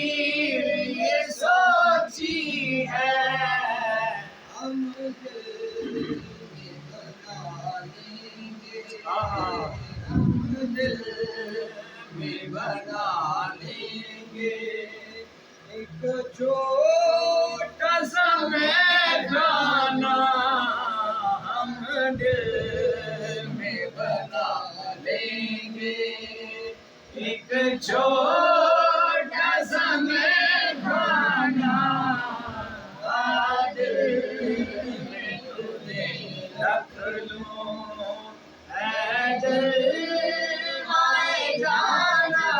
तकदीर ये सोची है, हम दिल में बना लेंगे, हम दिल में बना लेंगे। एक छोटा सा मैदाना हम दिल में बना लेंगे, एक छोटा सा मैदाना दिल में तुझे रख लूं, ऐ दिल आए जाना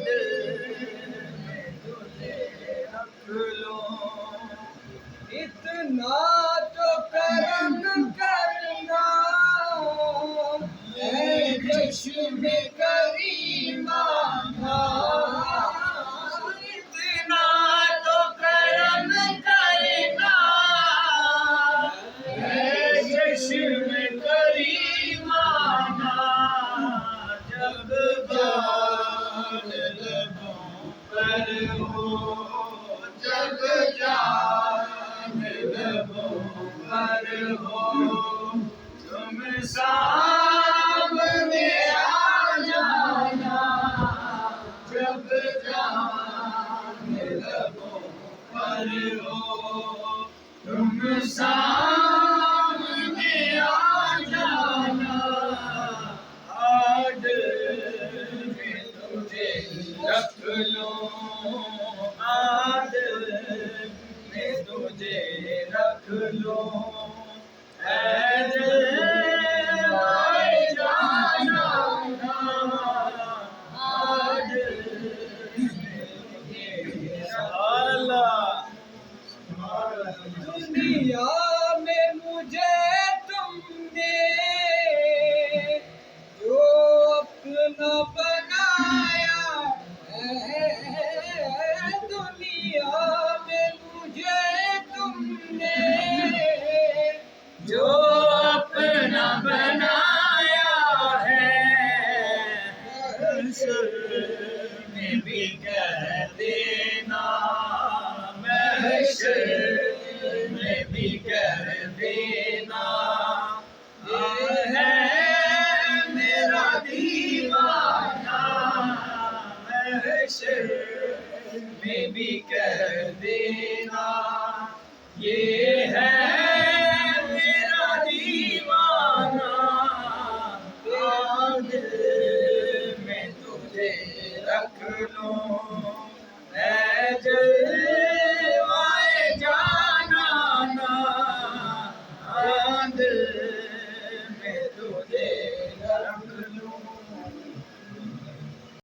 दिल में तुझे रख लूं। इतना तो करम करना ऐ चश्मे करीमा का, इतना तो करम करना, ऐ चश्मे करीमा का, जब जान लबों पर हो, जब जान लबों पर हो, तुम सामने आ जाना, जब जान लबों पर हो, तुम सामने आ जाना, आज मैं तुझे रख लूं, आज मैं तुझे रख लूं, ऐ दिल आए जाना आज मैं तुझे रख दुनिया में मुझे तुमने जो अपना बनाया है, दुनिया में मुझे तुमने जो अपना बनाया है, महशर में भी कह देना, महशर में भी कह देना, ये है मेरा दीवाना, महशर में भी कह देना, ये है मेरा दीवाना, दिल में तुझे रख लूं, ऐ दिल